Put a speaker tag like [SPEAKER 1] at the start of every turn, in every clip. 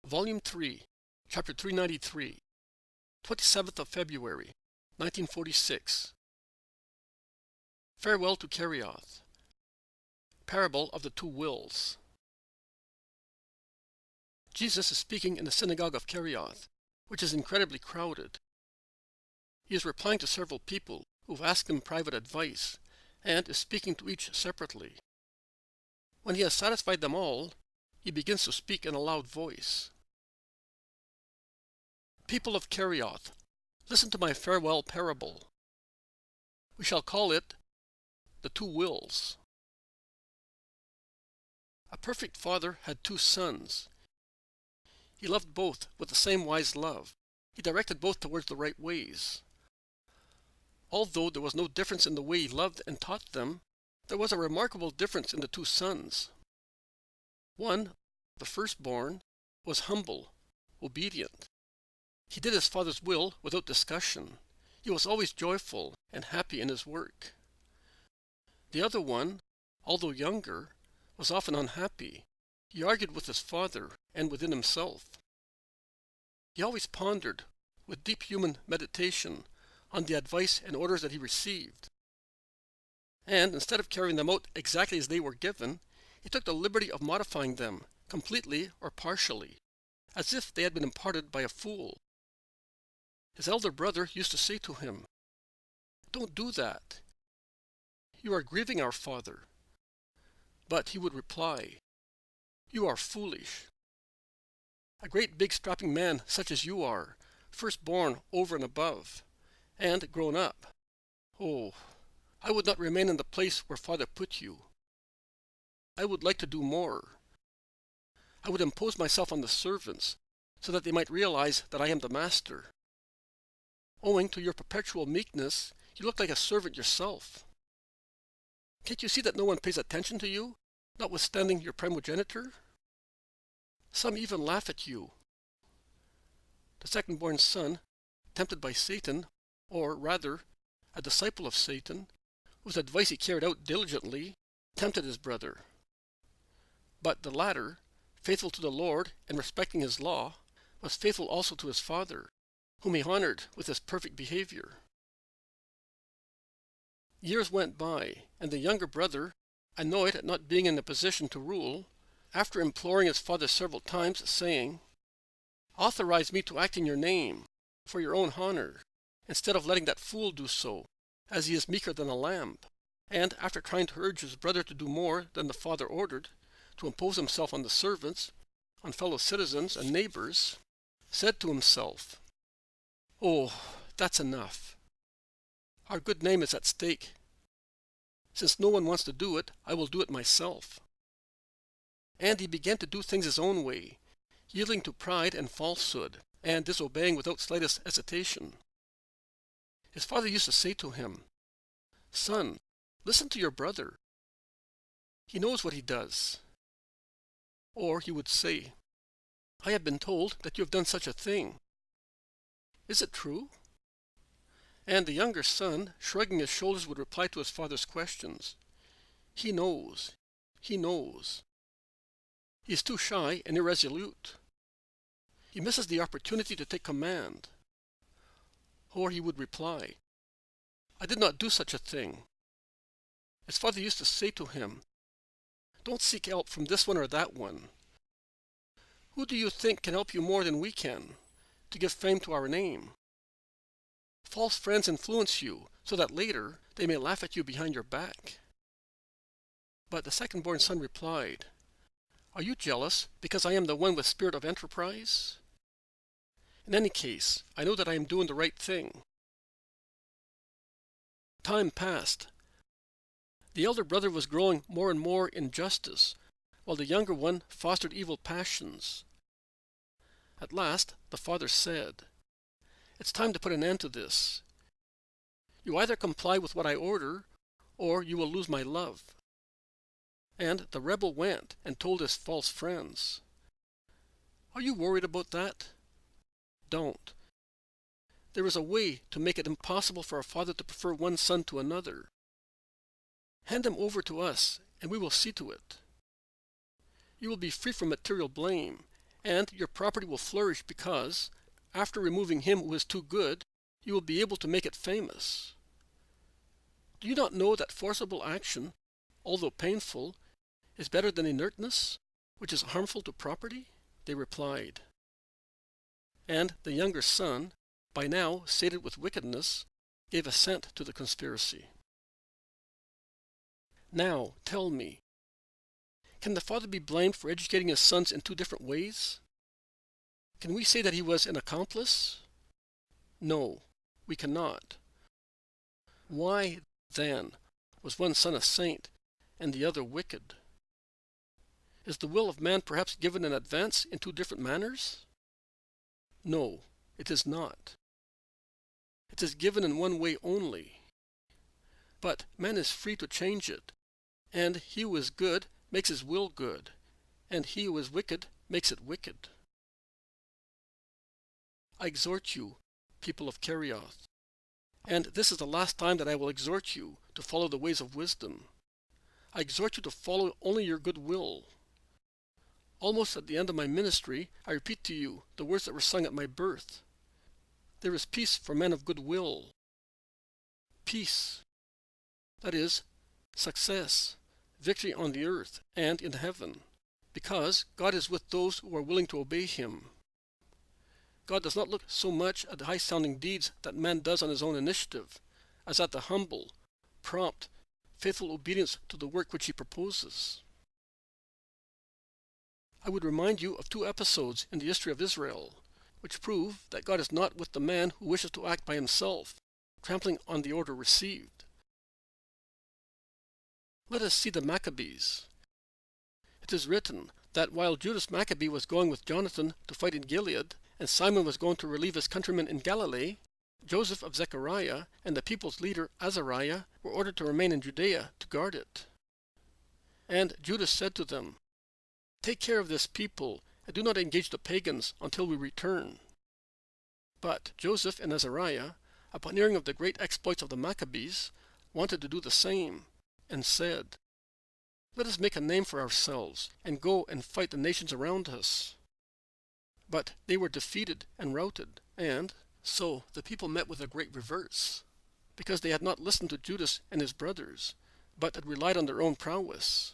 [SPEAKER 1] Volume 3, Chapter 393, 27th of February, 1946. Farewell to Kerioth. Parable of the Two Wills. Jesus is speaking in the synagogue of Kerioth, which is incredibly crowded. He is replying to several people who have asked him private advice, and is speaking to each separately. When he has satisfied them all, he begins to speak in a loud voice. People of Kerioth, listen to my farewell parable. We shall call it the Two Wills. A perfect father had two sons. He loved both with the same wise love. He directed both towards the right ways. Although there was no difference in the way he loved and taught them, there was a remarkable difference in the two sons. One, the firstborn, was humble, obedient. He did his father's will without discussion. He was always joyful and happy in his work. The other one, although younger, was often unhappy. He argued with his father and within himself. He always pondered, with deep human meditation, on the advice and orders that he received. And instead of carrying them out exactly as they were given, he took the liberty of modifying them, completely or partially, as if they had been imparted by a fool. His elder brother used to say to him, "Don't do that. You are grieving our father." But he would reply, "You are foolish. A great big strapping man such as you are, firstborn over and above, and grown up. Oh, I would not remain in the place where father put you. I would like to do more. I would impose myself on the servants, so that they might realize that I am the master. Owing to your perpetual meekness, you look like a servant yourself. Can't you see that no one pays attention to you, notwithstanding your primogeniture? Some even laugh at you." The second-born son, tempted by Satan, or rather, a disciple of Satan, whose advice he carried out diligently, tempted his brother. But the latter, faithful to the Lord and respecting his law, was faithful also to his father, whom he honored with his perfect behavior. Years went by, and the younger brother, annoyed at not being in a position to rule, after imploring his father several times, saying, "Authorize me to act in your name, for your own honor, instead of letting that fool do so, as he is meeker than a lamb," and after trying to urge his brother to do more than the father ordered, to impose himself on the servants, on fellow citizens and neighbors, said to himself, "Oh, that's enough. Our good name is at stake. Since no one wants to do it, I will do it myself." And he began to do things his own way, yielding to pride and falsehood, and disobeying without slightest hesitation. His father used to say to him, "Son, listen to your brother. He knows what he does." Or he would say, "I have been told that you have done such a thing. Is it true?" And the younger son, shrugging his shoulders, would reply to his father's questions, "He knows. He knows. He is too shy and irresolute. He misses the opportunity to take command." Or he would reply, "I did not do such a thing." His father used to say to him, "Don't seek help from this one or that one. Who do you think can help you more than we can, to give fame to our name? False friends influence you, so that later they may laugh at you behind your back." But the second-born son replied, "Are you jealous because I am the one with spirit of enterprise? In any case, I know that I am doing the right thing." Time passed. The elder brother was growing more and more in justice, while the younger one fostered evil passions. At last, the father said, "It's time to put an end to this. You either comply with what I order, or you will lose my love." And the rebel went and told his false friends. Are you worried about that? Don't. There is a way to make it impossible for a father to prefer one son to another. Hand him over to us, and we will see to it. You will be free from material blame, and your property will flourish because, after removing him who is too good, you will be able to make it famous. Do you not know that forcible action, although painful, is better than inertness, which is harmful to property?" They replied. And the younger son, by now sated with wickedness, gave assent to the conspiracy. "Now, tell me, can the father be blamed for educating his sons in two different ways? Can we say that he was an accomplice? No, we cannot. Why, then, was one son a saint and the other wicked? Is the will of man perhaps given in advance in two different manners? No, it is not. It is given in one way only. But man is free to change it, and he who is good makes his will good, and he who is wicked makes it wicked. I exhort you, people of Kerioth, and this is the last time that I will exhort you to follow the ways of wisdom. I exhort you to follow only your good will. Almost at the end of my ministry, I repeat to you the words that were sung at my birth. There is peace for men of good will. Peace. That is, success, victory on the earth and in heaven, because God is with those who are willing to obey him. God does not look so much at the high-sounding deeds that man does on his own initiative, as at the humble, prompt, faithful obedience to the work which he proposes. I would remind you of two episodes in the history of Israel, which prove that God is not with the man who wishes to act by himself, trampling on the order received. Let us see the Maccabees. It is written that while Judas Maccabee was going with Jonathan to fight in Gilead, and Simon was going to relieve his countrymen in Galilee, Joseph of Zechariah and the people's leader Azariah were ordered to remain in Judea to guard it. And Judas said to them, "Take care of this people, and do not engage the pagans until we return." But Joseph and Azariah, upon hearing of the great exploits of the Maccabees, wanted to do the same, and said, "Let us make a name for ourselves, and go and fight the nations around us." But they were defeated and routed, and so the people met with a great reverse, because they had not listened to Judas and his brothers, but had relied on their own prowess.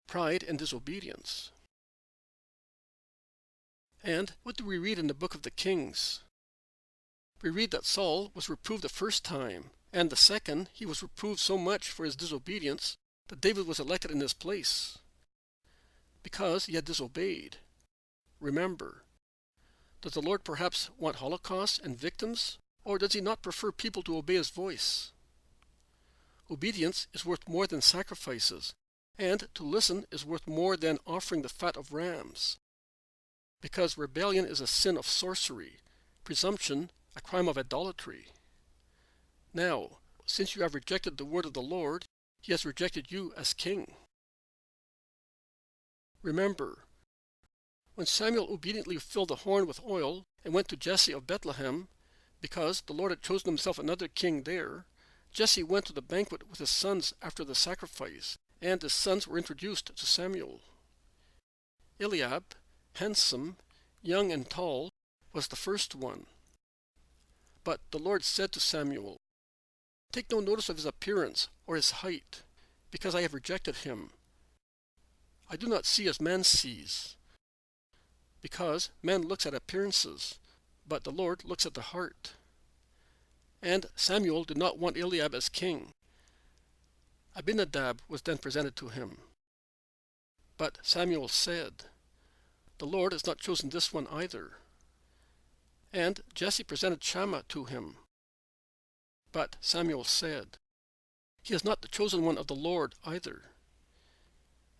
[SPEAKER 1] Pride and disobedience. And what do we read in the book of the Kings? We read that Saul was reproved the first time, and the second he was reproved so much for his disobedience that David was elected in his place, because he had disobeyed. Remember, does the Lord perhaps want holocausts and victims, or does he not prefer people to obey his voice? Obedience is worth more than sacrifices, and to listen is worth more than offering the fat of rams, because rebellion is a sin of sorcery, presumption a crime of idolatry. Now, since you have rejected the word of the Lord, he has rejected you as king. Remember, when Samuel obediently filled the horn with oil and went to Jesse of Bethlehem, because the Lord had chosen himself another king there, Jesse went to the banquet with his sons after the sacrifice, and his sons were introduced to Samuel. Eliab, handsome, young and tall, was the first one. But the Lord said to Samuel, "Take no notice of his appearance or his height, because I have rejected him. I do not see as man sees, because man looks at appearances, but the Lord looks at the heart." And Samuel did not want Eliab as king. Abinadab was then presented to him. But Samuel said, "The Lord has not chosen this one either." And Jesse presented Shammah to him. But Samuel said, "He is not the chosen one of the Lord either."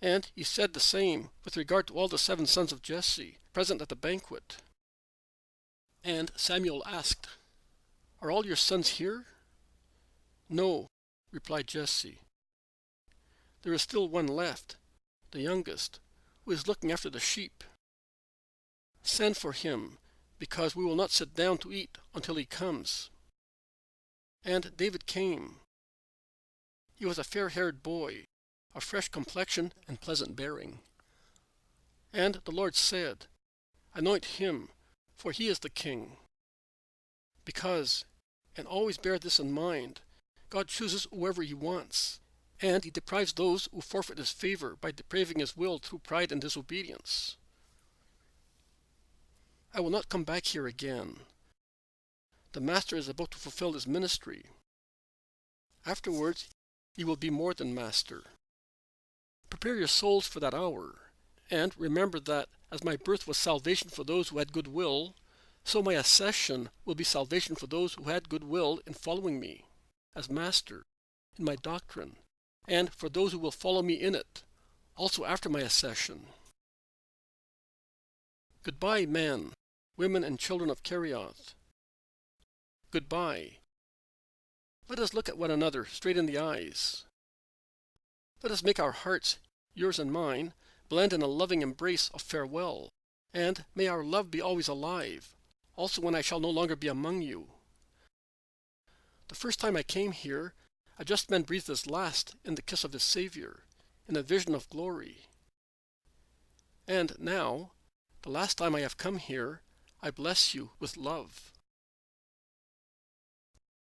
[SPEAKER 1] And he said the same with regard to all the 7 sons of Jesse present at the banquet. And Samuel asked, "Are all your sons here?" "No," replied Jesse. "There is still one left, the youngest, who is looking after the sheep. Send for him, because we will not sit down to eat until he comes." And David came. He was a fair-haired boy, of fresh complexion and pleasant bearing. And the Lord said, Anoint him, for he is the king. Because, and always bear this in mind, God chooses whoever he wants, and he deprives those who forfeit his favor by depraving his will through pride and disobedience. I will not come back here again. The Master is about to fulfill his ministry. Afterwards, he will be more than Master. Prepare your souls for that hour, and remember that, as my birth was salvation for those who had good will, so my accession will be salvation for those who had good will in following me, as Master, in my doctrine, and for those who will follow me in it, also after my accession. Goodbye, men, women, and children of Kerioth. Goodbye. Let us look at one another straight in the eyes. Let us make our hearts, yours and mine, blend in a loving embrace of farewell, and may our love be always alive, also when I shall no longer be among you. The first time I came here, a just man breathed his last in the kiss of his Savior, in a vision of glory. And now, the last time I have come here, I bless you with love.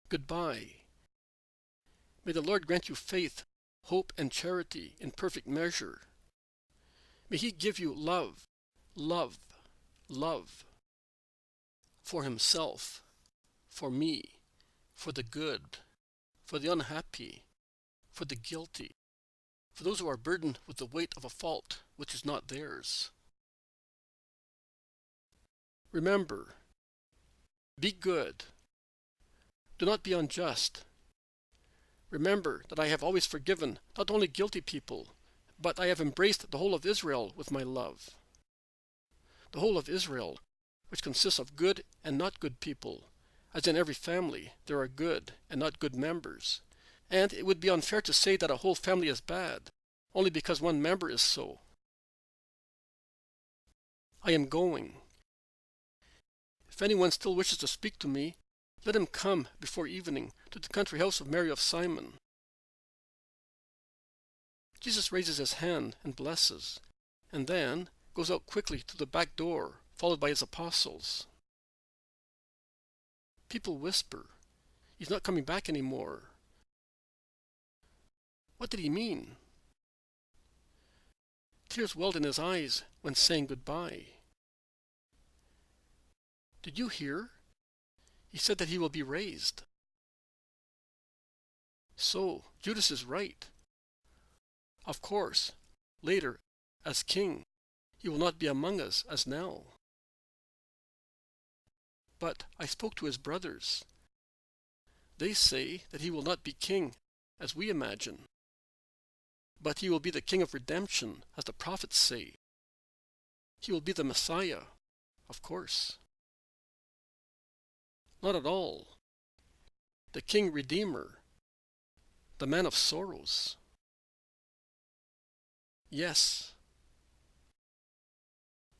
[SPEAKER 1] Goodbye. May the Lord grant you faith, hope, and charity in perfect measure. May he give you love, love, love, for himself, for me, for the good, for the unhappy, for the guilty, for those who are burdened with the weight of a fault which is not theirs. Remember, be good. Do not be unjust. Remember that I have always forgiven not only guilty people, but I have embraced the whole of Israel with my love. The whole of Israel, which consists of good and not good people, as in every family there are good and not good members, and it would be unfair to say that a whole family is bad, only because one member is so. I am going. If anyone still wishes to speak to me, let him come before evening to the country house of Mary of Simon. Jesus raises his hand and blesses, and then goes out quickly to the back door, followed by his apostles. People whisper, he's not coming back anymore. What did he mean? Tears welled in his eyes when saying goodbye. Did you hear? He said that he will be raised. So, Judas is right. Of course, later, as king, he will not be among us as now. But I spoke to his brothers. They say that he will not be king, as we imagine. But he will be the king of redemption, as the prophets say. He will be the Messiah, of course. Not at all. The King Redeemer, the man of sorrows. Yes.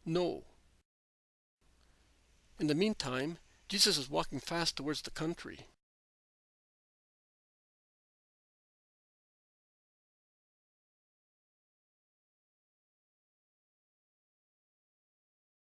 [SPEAKER 1] No. In the meantime, Jesus is walking fast towards the country.